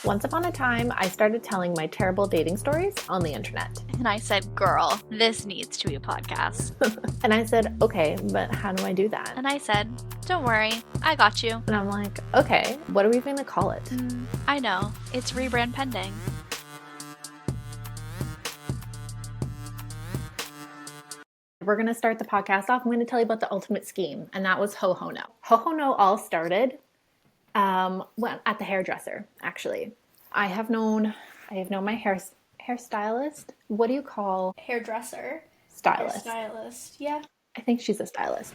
Once upon a time, I started telling my terrible dating stories on the internet. And I said, girl, this needs to be a podcast. And I said, okay, but how do I do that? And I said, don't worry, I got you. And I'm like, okay, what are we going to call it? I know, it's rebrand pending. We're going to start the podcast off. I'm going to tell you about the ultimate scheme, and that was Ho Ho No. Ho Ho No all started at the hairdresser, actually. I have known my hairstylist. What do you call hairdresser? Stylist. Stylist, yeah. I think she's a stylist.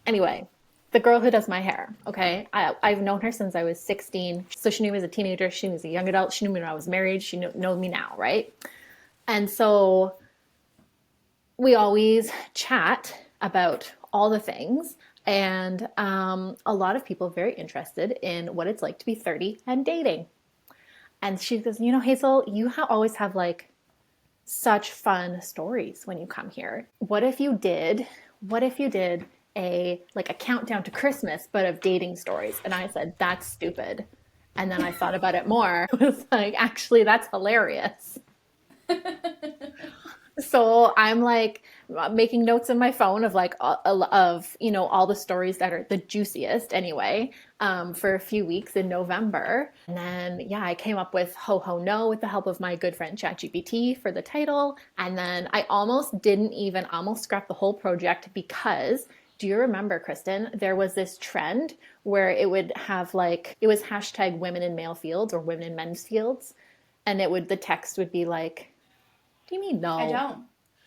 Anyway, the girl who does my hair, okay? I've known her since I was 16. So she knew me as a teenager. She was a young adult. She knew me when I was married. She knows me now, right? And so we always chat about all the things. And a lot of people are very interested in what it's like to be 30 and dating. And she goes, you know, Hazel, you always have like such fun stories when you come here. What if you did a countdown to Christmas, but of dating stories? And I said, that's stupid. And then I thought about it more. I was like, actually, that's hilarious. So I'm like making notes in my phone of like all the stories that are the juiciest anyway, for a few weeks in November. And then, I came up with Ho Ho No with the help of my good friend ChatGPT for the title. And then I almost scrapped the whole project because, do you remember, Kristen, there was this trend where it would have it was hashtag women in male fields or women in men's fields. And the text would be like, do you mean no?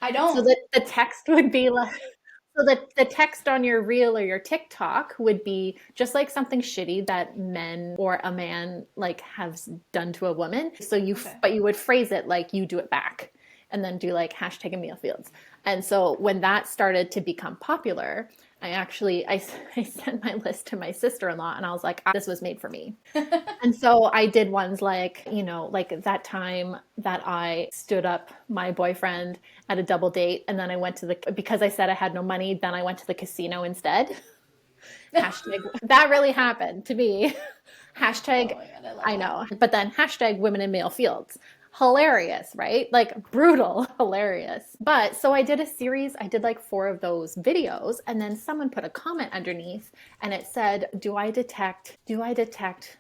I don't. So the text would be like, so the text on your reel or your TikTok would be just like something shitty that men or a man like has done to a woman. So but you would phrase it like you do it back, and then do like hashtag in male fields. And so when that started to become popular, I sent my list to my sister-in-law, and I was like, this was made for me. And so I did ones like that time that I stood up my boyfriend at a double date, and then I went because I said I had no money, then I went to the casino instead. Hashtag, that really happened to me. Hashtag, oh my God, I know. But then hashtag women in male fields. Hilarious, right? Like brutal, hilarious. But so I did a series, I did like 4 of those videos, and then someone put a comment underneath and it said, do I detect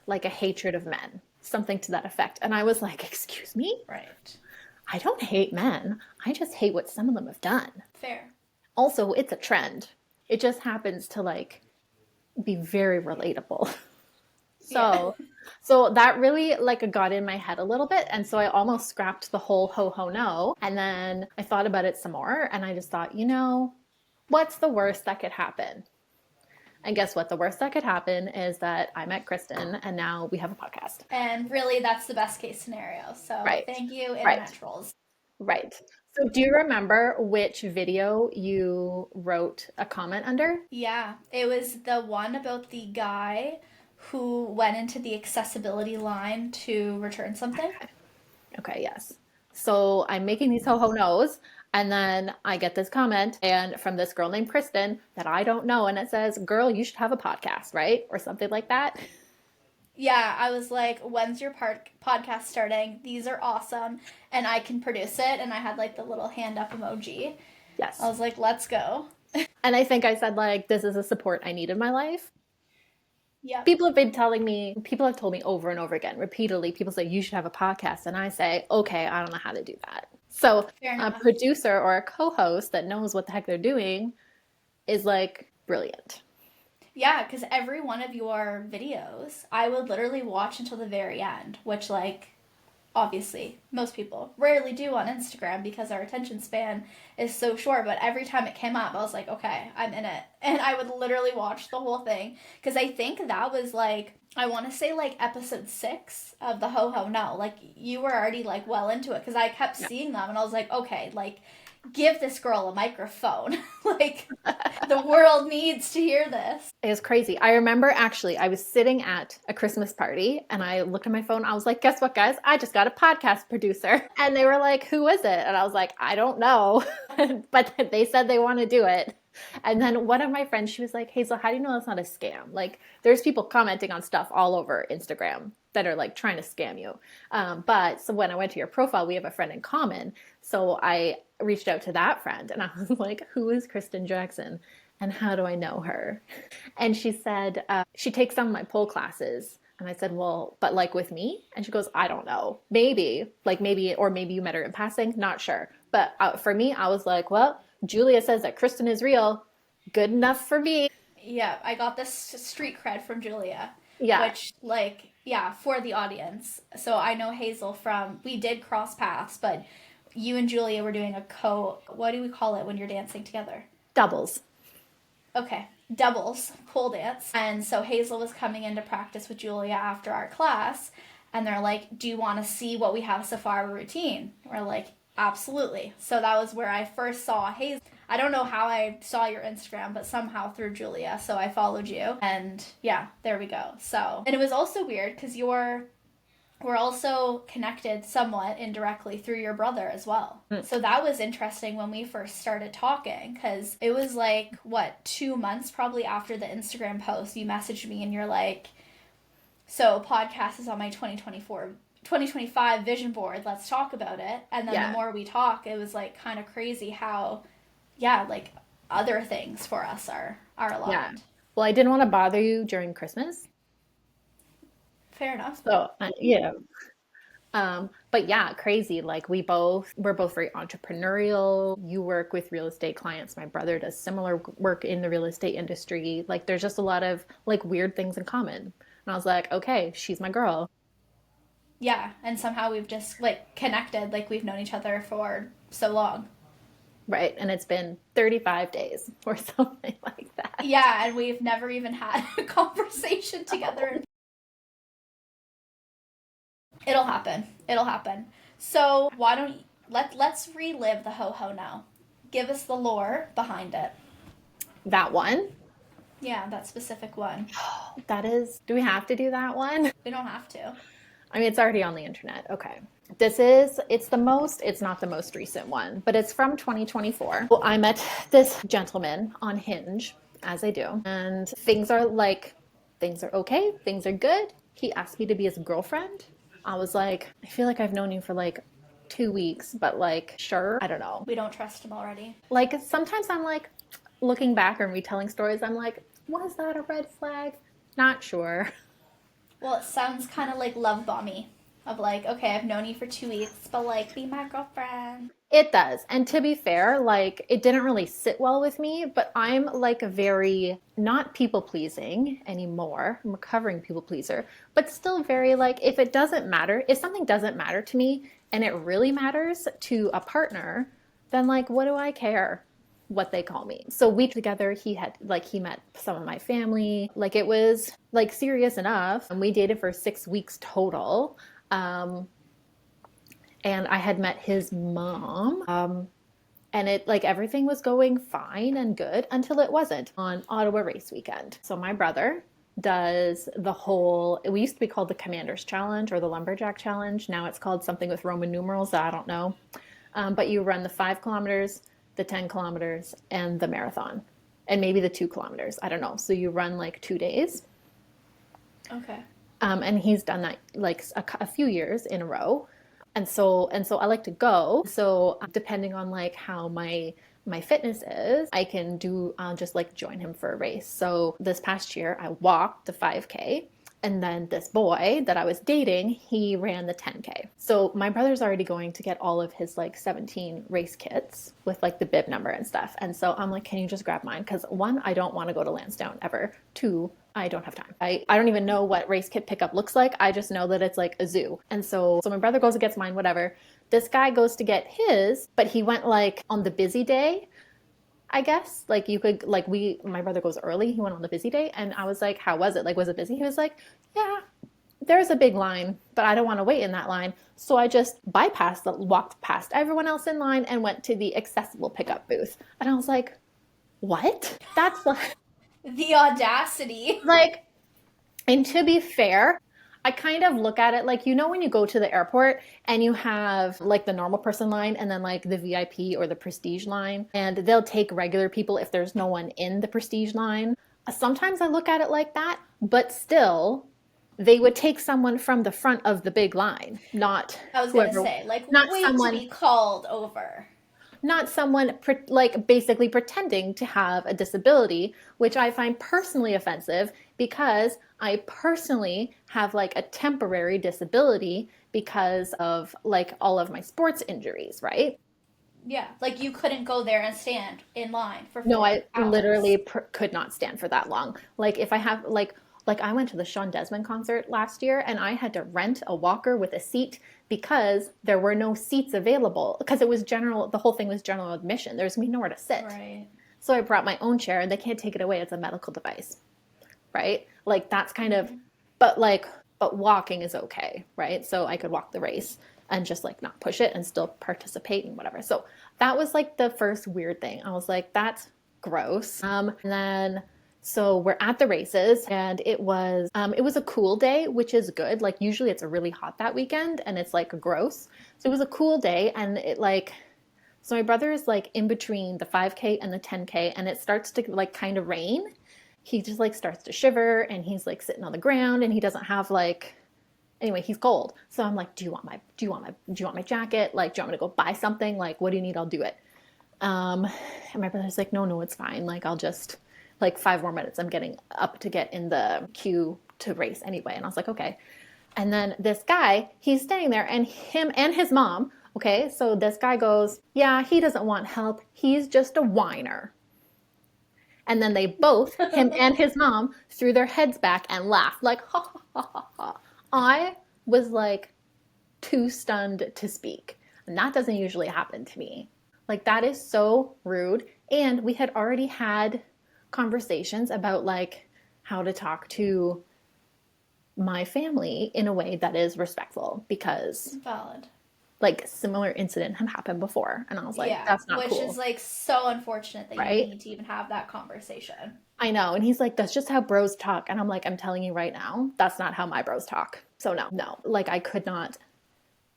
like a hatred of men? Something to that effect. And I was like, excuse me? Right. I don't hate men. I just hate what some of them have done. Fair. Also, it's a trend. It just happens to like be very relatable. So that really like got in my head a little bit. And so I almost scrapped the whole Ho Ho No. And then I thought about it some more, and I just thought, what's the worst that could happen? And guess what? The worst that could happen is that I met Kristen, and now we have a podcast. And really, that's the best case scenario. So Thank you, Internet Trolls. Right. So do you remember which video you wrote a comment under? Yeah, it was the one about the guy who went into the accessibility line to return something. Okay, yes. So I'm making these Ho Ho No's, and then I get this comment from this girl named Kristen that I don't know, and it says, girl, you should have a podcast, right? Or something like that. Yeah, I was like, when's your podcast starting? These are awesome, and I can produce it, and I had like the little hand up emoji. Yes. I was like, let's go. And I think I said like, this is a support I need in my life. Yeah. People have told me over and over again, repeatedly, people say, you should have a podcast. And I say, okay, I don't know how to do that. So a producer or a co-host that knows what the heck they're doing is like brilliant. Yeah, because every one of your videos, I would literally watch until the very end, which like, obviously, most people rarely do on Instagram because our attention span is so short. But every time it came up, I was like, okay, I'm in it. And I would literally watch the whole thing. Because I think that was like, I want to say like episode 6 of the Ho Ho No. Like, you were already like well into it. Because I kept seeing them and I was like, okay, like, give this girl a microphone. Like, the world needs to hear this. It was crazy. I remember actually, I was sitting at a Christmas party and I looked at my phone. I was like, guess what, guys? I just got a podcast producer. And they were like, who is it? And I was like, I don't know. But they said they want to do it. And then one of my friends, she was like, Hazel, how do you know that's not a scam? Like, there's people commenting on stuff all over Instagram that are like trying to scam you. But so when I went to your profile, we have a friend in common. So I reached out to that friend and I was like, who is Kristen Jackson? And how do I know her? And she said, she takes some of my pole classes. And I said, well, but like with me? And she goes, I don't know. Maybe, like maybe, or maybe you met her in passing. Not sure. But for me, I was like, well, Julia says that Kristen is real. Good enough for me. Yeah, I got this street cred from Julia, Yeah. which, like, yeah, for the audience. So I know Hazel from, we did cross paths, but you and Julia were doing a what do we call it when you're dancing together? Doubles. Okay, doubles, pole dance. And so Hazel was coming in to practice with Julia after our class, and they're like, do you want to see what we have so far, a routine? We're like, absolutely. So that was where I first saw Hazel. I don't know how I saw your Instagram, but somehow through Julia. So I followed you, and yeah, there we go. So, and it was also weird because we're also connected somewhat indirectly through your brother as well. So that was interesting when we first started talking because it was like, what, 2 months probably after the Instagram post, you messaged me and you're like, so podcast is on my 2025 vision board. Let's talk about it. And then Yeah. the more we talk, it was like kind of crazy how, yeah, like other things for us are aligned. Yeah. Well, I didn't want to bother you during Christmas. Fair enough. So, yeah. But yeah, crazy. Like we're both very entrepreneurial. You work with real estate clients. My brother does similar work in the real estate industry. Like there's just a lot of like weird things in common. And I was like, okay, she's my girl. Yeah, and somehow we've just like connected, like we've known each other for so long. Right. And it's been 35 days or something like that. Yeah, and we've never even had a conversation together. It'll happen. It'll happen. So why don't let's relive the ho ho now. Give us the lore behind it. That one. Yeah, that specific one. That is, do we have to do that one? We don't have to. I mean, it's already on the internet. Okay. It's not the most recent one, but it's from 2024. Well, I met this gentleman on Hinge, as I do, and things are okay, things are good. He asked me to be his girlfriend. I was like, I feel like I've known you for like 2 weeks, but like, sure, I don't know. We don't trust him already. Like, sometimes I'm like, looking back and retelling stories, I'm like, was that a red flag? Not sure. Well, it sounds kind of like love bomby. Of like, okay, I've known you for 2 weeks, but like, be my girlfriend. It does. And to be fair, like it didn't really sit well with me, but I'm like a very not people pleasing anymore. I'm a recovering people pleaser, but still very like if something doesn't matter to me and it really matters to a partner, then like what do I care what they call me? So we together, he met some of my family. Like it was like serious enough. And we dated for 6 weeks total. And I had met his mom. And it like everything was going fine and good until it wasn't on Ottawa race weekend. So my brother does we used to be called the Commander's Challenge or the Lumberjack Challenge. Now it's called something with Roman numerals that I don't know. But you run the 5 kilometers, the 10 kilometers, and the marathon, and maybe the 2 kilometers. I don't know. So you run like 2 days. Okay. And he's done that like a few years in a row. And so I like to go. So depending on like how my fitness is, I can just like join him for a race. So this past year I walked the 5K, and then this boy that I was dating, he ran the 10K. So my brother's already going to get all of his like 17 race kits with like the bib number and stuff. And so I'm like, can you just grab mine? Because one, I don't want to go to Lansdowne ever. Two, I don't have time. I don't even know what race kit pickup looks like. I just know that it's like a zoo. And so my brother goes and gets mine, whatever. This guy goes to get his, but he went like on the busy day, I guess. Like you could, like my brother goes early. He went on the busy day. And I was like, how was it? Like, was it busy? He was like, yeah, there's a big line, but I don't want to wait in that line. So I just walked past everyone else in line and went to the accessible pickup booth. And I was like, what? That's like, The audacity. like, and to be fair, I kind of look at it like, when you go to the airport and you have like the normal person line and then like the VIP or the prestige line, and they'll take regular people if there's no one in the prestige line. Sometimes I look at it like that, but still, they would take someone from the front of the big line, not I was gonna whoever, say, like, not wait to someone, be called over. not someone like basically pretending to have a disability, which I find personally offensive because I personally have like a temporary disability because of like all of my sports injuries, right? Yeah, like you couldn't go there and stand in line for No, four I hours. literally could not stand for that long. Like if I have like I went to the Sean Desmond concert last year and I had to rent a walker with a seat because there were no seats available because it was general the whole thing was general admission. There's me nowhere to sit. Right. So I brought my own chair and they can't take it away. It's a medical device, right? Like that's kind of Mm-hmm. but like but walking is okay, right? So I could walk the race and just like not push it and still participate and whatever. So that was like the first weird thing. I was like, that's gross. And then so we're at the races and it was a cool day, which is good. Like usually it's really hot that weekend and it's like gross. So it was a cool day and it like so my brother is like in between the 5K and the 10K and it starts to like kind of rain. He just like starts to shiver and he's like sitting on the ground and he doesn't have like anyway, he's cold. So I'm like, do you want my jacket? Like, do you want me to go buy something? Like, what do you need? I'll do it. And my brother's like, no, it's fine. Like, I'll just like 5 more minutes. I'm getting up to get in the queue to race anyway. And I was like, okay. And then this guy, he's standing there and him and his mom. Okay. So this guy goes, yeah, he doesn't want help. He's just a whiner. And then they both, him and his mom, threw their heads back and laughed like, ha ha ha ha ha. I was like too stunned to speak. And that doesn't usually happen to me. Like, that is so rude. And we had already had conversations about like how to talk to my family in a way that is respectful because Valid. like similar incident had happened before. And I was like, Yeah, that's not which is cool. like so unfortunate that you Right? need to even have that conversation. I know. And he's like, that's just how bros talk. And I'm like, I'm telling you right now, that's not how my bros talk. So no, no, like I could not.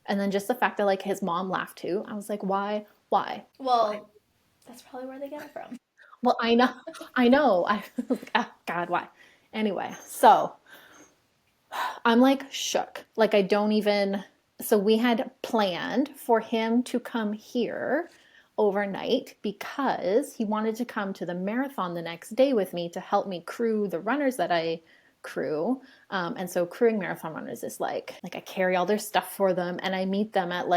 And then just the fact that like his mom laughed too. I was like, why? Why? Why? Well, that's probably where they get it from. Well, I know. I know. I, oh, God, why? Anyway, so I'm like shook. Like I don't even, so we had planned for him to come here overnight because he wanted to come to the marathon the next day with me to help me crew the runners that I crew. And so crewing marathon runners is like I carry all their stuff for them and I meet them at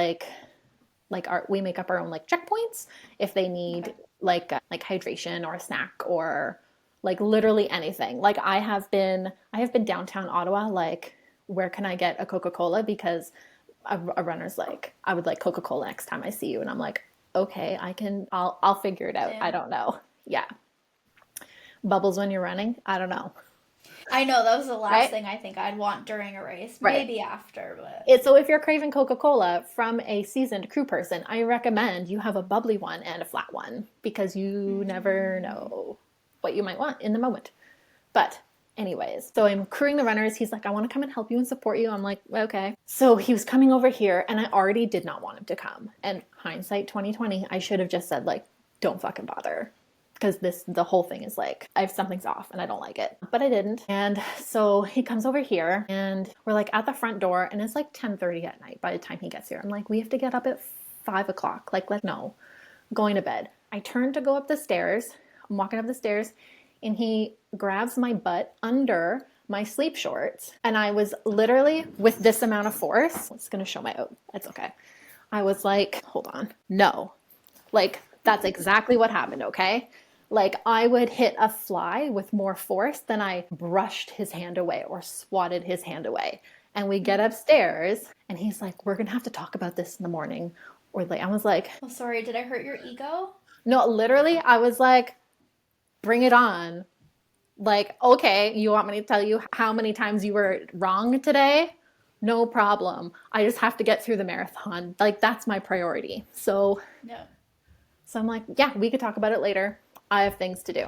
we make up our own like checkpoints if they need Okay. like hydration or a snack or like literally anything. Like I have been downtown Ottawa like where can I get a Coca-Cola because a runner's like I would like Coca-Cola next time I see you and I'm like okay, I'll figure it out. I Damn. don't know. Yeah. Bubbles when you're running? I don't know. I know that was the last Right? thing I think I'd want during a race. Right. Maybe after, but So if you're craving Coca-Cola from a seasoned crew person, I recommend you have a bubbly one and a flat one because you never mm, know what you might want in the moment. But anyways, so I'm crewing the runners. He's like, I want to come and help you and support you. I'm like, okay. So he was coming over here and I already did not want him to come. And hindsight 2020, I should have just said like, don't fucking bother because the whole thing is like I have something's off and I don't like it, but I didn't. And so he comes over here and we're like at the front door and it's like 10:30 at night by the time he gets here. I'm like, we have to get up at 5 o'clock. Like, no, going to bed. I turn to go up the stairs. I'm walking up the stairs and he grabs my butt under my sleep shorts and I was literally with this amount of force. It's gonna show my it's okay. I was like, hold on, no, like that's exactly what happened. Okay, like I would hit a fly with more force than I brushed his hand away or swatted his hand away. And we get upstairs and he's like, we're going to have to talk about this in the morning. Or like, I was like, oh sorry, did I hurt your ego? no, literally, I was like, bring it on. Like, okay, you want me to tell you how many times you were wrong today? No problem. I just have to get through the marathon. Like, that's my priority. No. So I'm like, yeah, we could talk about it later. I have things to do.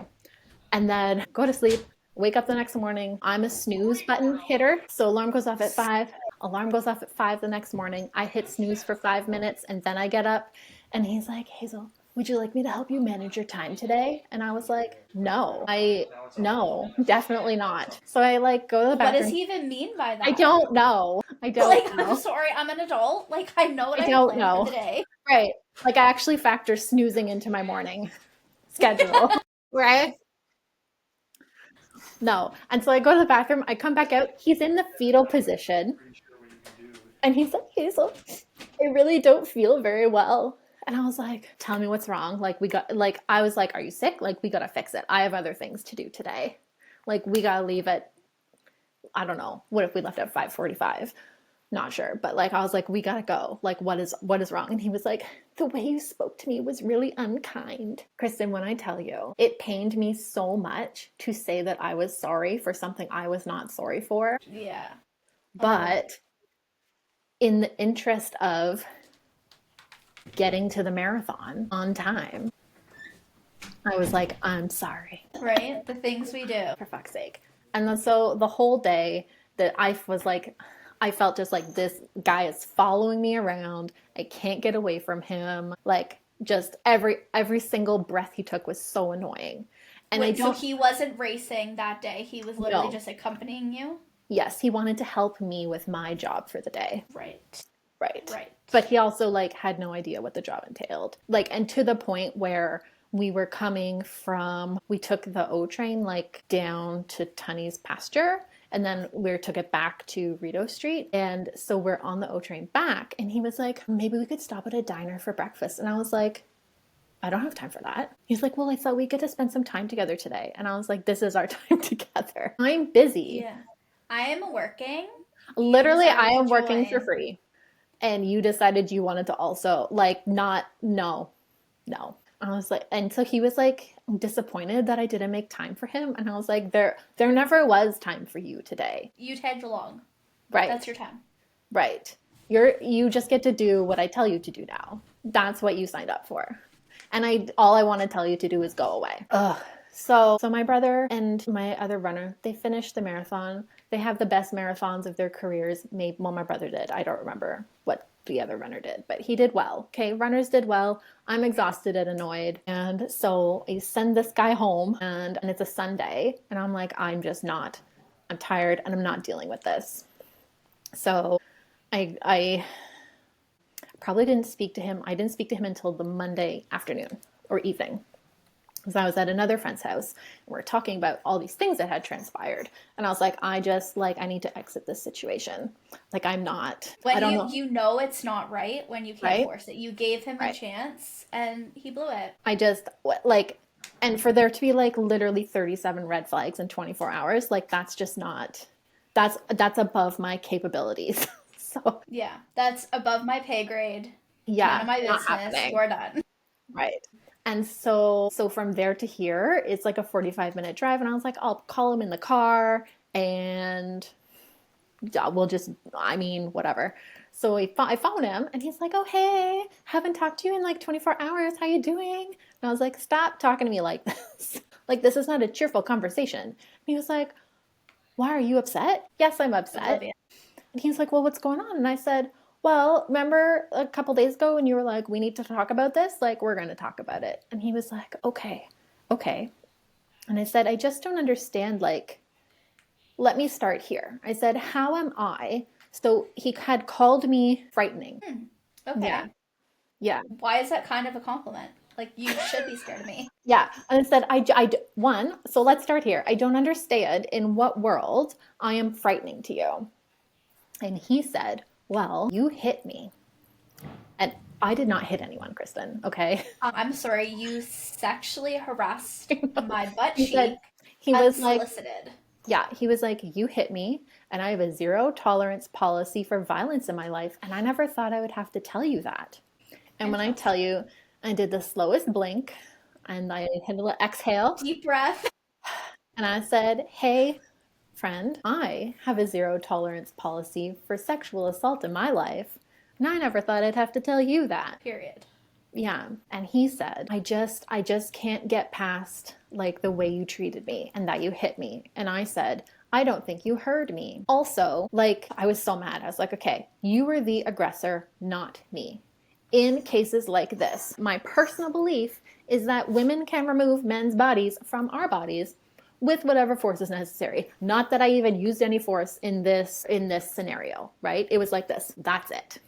And then go to sleep. Wake up the next morning. I'm a snooze button hitter. So alarm goes off at 5. Alarm goes off at 5 the next morning. I hit snooze for 5 minutes and then I get up and he's like, Hazel, would you like me to help you manage your time today? And I was like, no, definitely not. So I like go to the What does bathroom. he even mean by that? I don't know. Like, I'm sorry, I'm an adult. Like, I know what I have planned for the day. Right. Like, I actually factor snoozing into my morning schedule. Right? No. And so I go to the bathroom. I come back out. He's in the fetal position. And he's like, Hazel, I really don't feel very well. And I was like, tell me what's wrong. Like, I was like, are you sick? Like, we got to fix it. I have other things to do today. Like, we got to leave at, I don't know. What if we left at 5:45? Not sure. But like, I was like, we got to go. Like, what is wrong? And he was like, the way you spoke to me was really unkind. Kristen, when I tell you, it pained me so much to say that I was sorry for something I was not sorry for. Yeah. But in the interest of getting to the marathon on time, I was like, I'm sorry. Right? The things we do. For fuck's sake. And then so the whole day that I was like, I felt just like this guy is following me around. I can't get away from him. Like, just every single breath he took was so annoying. And Wait, so he wasn't racing that day. He was literally just accompanying you? Yes, he wanted to help me with my job for the day. Right. But he also like had no idea what the job entailed. Like, and to the point where we were we took the O train like down to Tunney's pasture, and then we took it back to Rideau Street. And so we're on the O train back, and he was like, maybe we could stop at a diner for breakfast. And I was like, I don't have time for that. He's like, well, I thought we get to spend some time together today. And I was like, this is our time together. I'm busy. Yeah. I am working. Literally, I am working for free. And you decided you wanted to also, like, no. I was like, and so he was like disappointed that I didn't make time for him. And I was like, there never was time for you today. You tagged along. Right. That's your time. Right. You just get to do what I tell you to do now. That's what you signed up for. And all I want to tell you to do is go away. Ugh. So my brother and my other runner, they finished the marathon. They have the best marathons of their careers. Maybe, well, my brother did. I don't remember what the other runner did, but he did well. Okay, runners did well. I'm exhausted and annoyed. And so I send this guy home, and it's a Sunday. And I'm like, I'm tired and I'm not dealing with this. So I probably didn't speak to him. I didn't speak to him until the Monday afternoon or evening. Because I was at another friend's house and we're talking about all these things that had transpired. And I was like, I need to exit this situation. Like, I don't know. You know it's not right when you can't force it. You gave him a chance and he blew it. And for there to be like literally 37 red flags in 24 hours, like that's just not, that's above my capabilities. So yeah, that's above my pay grade. Yeah. None of my business. We're done. Right. And so from there to here, it's like a 45-minute drive. And I was like, I'll call him in the car and whatever. So I phoned him and he's like, oh, hey, haven't talked to you in like 24 hours. How you doing? And I was like, stop talking to me like this. Like, this is not a cheerful conversation. And he was like, why are you upset? Yes, I'm upset. And he's like, well, what's going on? And I said, well, remember a couple days ago when you were like, we need to talk about this? Like, we're going to talk about it. And he was like, okay. And I said, I just don't understand. Like, let me start here. I said, how am I? So he had called me frightening. Okay. Yeah. Why is that kind of a compliment? Like, you should be scared of me. Yeah. And I said, so let's start here. I don't understand in what world I am frightening to you. And he said, well, you hit me. And I did not hit anyone, Kristen, okay? I'm sorry, you sexually harassed my butt cheek. He was unsolicited. like, yeah, he was like, you hit me, and I have a zero tolerance policy for violence in my life, and I never thought I would have to tell you that. And when I tell you, I did the slowest blink, and I had a little exhale. Deep breath. And I said, hey, friend, I have a zero tolerance policy for sexual assault in my life, and I never thought I'd have to tell you that. Period. Yeah. And he said, I just can't get past like the way you treated me and that you hit me. And I said, I don't think you heard me. Also, like, I was so mad. I was like, okay, you were the aggressor, not me. In cases like this, my personal belief is that women can remove men's bodies from our bodies with whatever force is necessary. Not that I even used any force in this scenario, right? It was like this. That's it.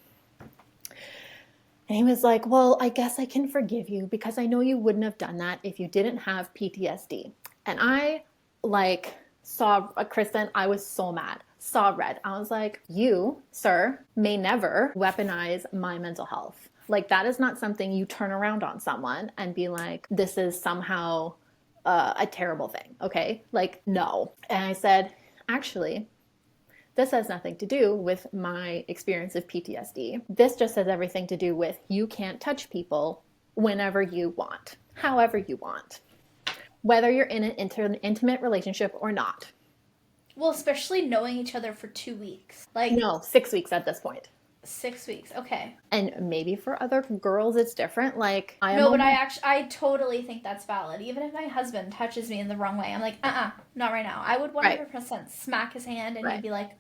And he was like, well, I guess I can forgive you because I know you wouldn't have done that if you didn't have PTSD. And I like saw Kristen, I was so mad, saw red. I was like, you, sir, may never weaponize my mental health. Like, that is not something you turn around on someone and be like, this is somehow a terrible thing. Okay. Like, no. And I said, actually, this has nothing to do with my experience of PTSD. This just has everything to do with you can't touch people whenever you want, however you want, whether you're in an intimate relationship or not. Well, especially knowing each other for 2 weeks. Like, No, 6 weeks at this point. 6 weeks. Okay. And maybe for other girls it's different. Like, No, but I totally think that's valid. Even if my husband touches me in the wrong way, I'm like, not right now. I would 100% smack his hand and he'd be like,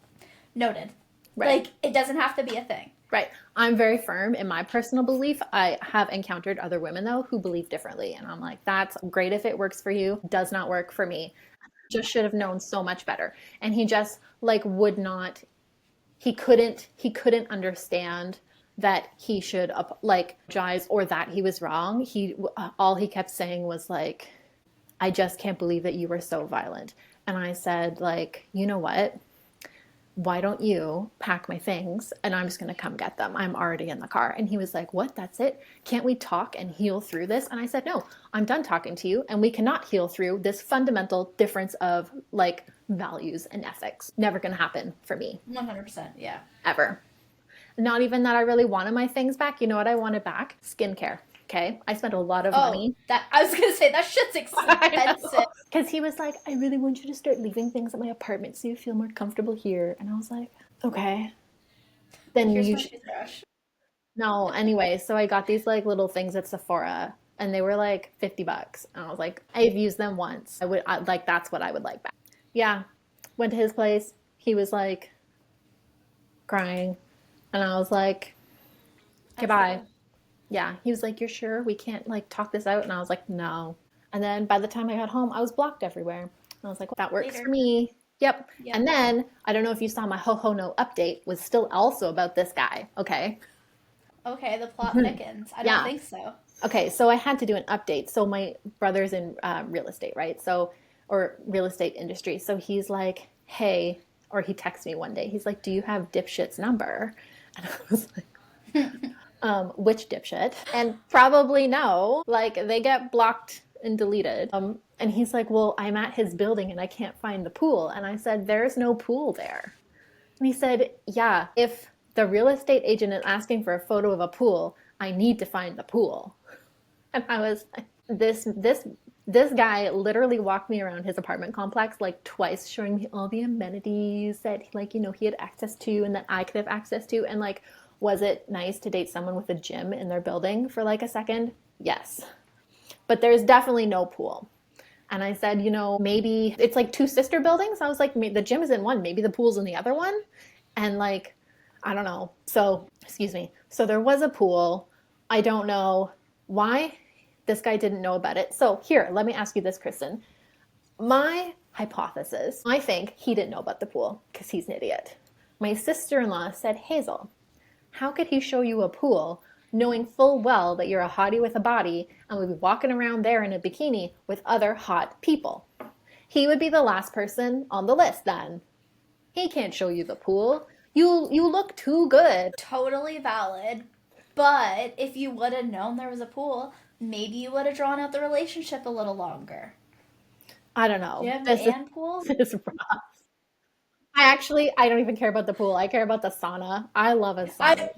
noted. Right. Like, it doesn't have to be a thing. Right. I'm very firm in my personal belief. I have encountered other women, though, who believe differently. And I'm like, that's great if it works for you. Does not work for me. Just should have known so much better. And he just, like, would not, he couldn't understand that he should, like, apologize or that he was wrong. All he kept saying was, like, I just can't believe that you were so violent. And I said, like, you know what? Why don't you pack my things and I'm just going to come get them. I'm already in the car. And he was like, what? That's it? Can't we talk and heal through this? And I said, no, I'm done talking to you and we cannot heal through this fundamental difference of like values and ethics. Never going to happen for me. 100%. Yeah. Ever. Not even that I really wanted my things back. You know what I wanted back? Skincare. Okay. I spent a lot of money. I was going to say that shit's expensive. Because he was like, I really want you to start leaving things at my apartment so you feel more comfortable here. And I was like, okay. Then Here's you my toothbrush. No, anyway, so I got these like little things at Sephora and they were like $50. And I was like, I've used them once. Like, that's what I would like back. Yeah. Went to his place. He was like crying. And I was like, goodbye. Yeah, he was like, you're sure we can't like talk this out? And I was like, no. And then by the time I got home, I was blocked everywhere. And I was like, well, that works for me. Yep. And then I don't know if you saw my ho ho no update was still also about this guy. Okay. Okay, the plot thickens. I don't think so. Okay, so I had to do an update. So my brother's in real estate, right? Or real estate industry. So he's like, hey, or he texted me one day. He's like, do you have dipshit's number? And I was like, which dipshit? And probably no. Like, they get blocked and deleted. And he's like, well, I'm at his building and I can't find the pool. And I said, there's no pool there. And he said, yeah, if the real estate agent is asking for a photo of a pool, I need to find the pool. And I was like, this guy literally walked me around his apartment complex like twice, showing me all the amenities that he had access to and that I could have access to. And like, was it nice to date someone with a gym in their building for like a second? Yes. But there's definitely no pool. And I said, maybe it's like two sister buildings. I was like, the gym is in one, maybe the pool's in the other one. And like, I don't know. So, excuse me. So there was a pool. I don't know why this guy didn't know about it. So here, let me ask you this, Kristen. My hypothesis, I think he didn't know about the pool because he's an idiot. My sister-in-law said, Hazel, how could he show you a pool knowing full well that you're a hottie with a body and would be walking around there in a bikini with other hot people? He would be the last person on the list then. He can't show you the pool. You look too good. Totally valid. But if you would have known there was a pool, maybe you would have drawn out the relationship a little longer. I don't know. Do you have the pool? This is rough. I don't even care about the pool. I care about the sauna. I love a sauna.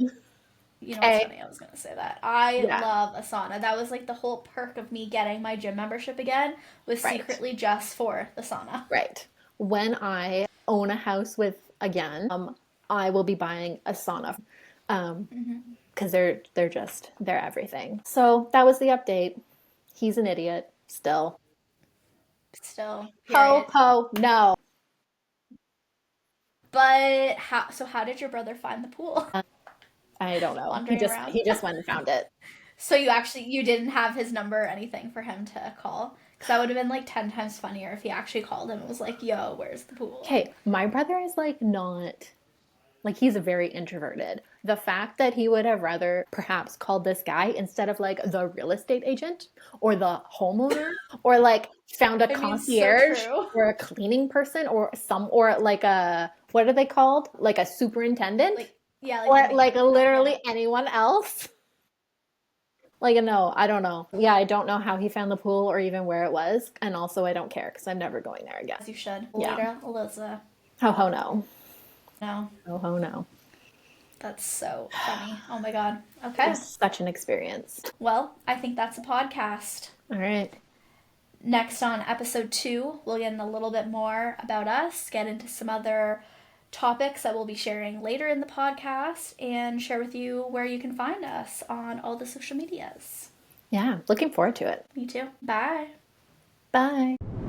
You know what's funny? I was going to say that. I love a sauna. That was like the whole perk of me getting my gym membership again, was secretly just for the sauna. Right. When I own a house again, I will be buying a sauna. because they're everything. So that was the update. He's an idiot still. Still, Ho period. ho no. But how did your brother find the pool? I don't know. Wandering around. He just went and found it. So you didn't have his number or anything for him to call? Because that would have been like 10 times funnier if he actually called him and was like, yo, where's the pool? Okay, my brother is like not like he's very introverted. The fact that he would have rather perhaps called this guy instead of like the real estate agent or the homeowner or like found a I mean, so concierge true. or a cleaning person or like a what are they called? Like a superintendent Like, yeah, or like the like mechanic. literally anyone else. Like no, I don't know. Yeah, I don't know how he found the pool or even where it was, and also I don't care because I'm never going there again. As you should. Yeah. Later, Eliza. Ho ho no. No, Ho ho no. that's so funny. Oh my god. Okay. It's such an experience. Well, I think that's a podcast. All right. Next on episode 2, we'll get in a little bit more about us, get into some other topics that we'll be sharing later in the podcast, and share with you where you can find us on all the social medias. Yeah, looking forward to it. Me too. Bye. Bye.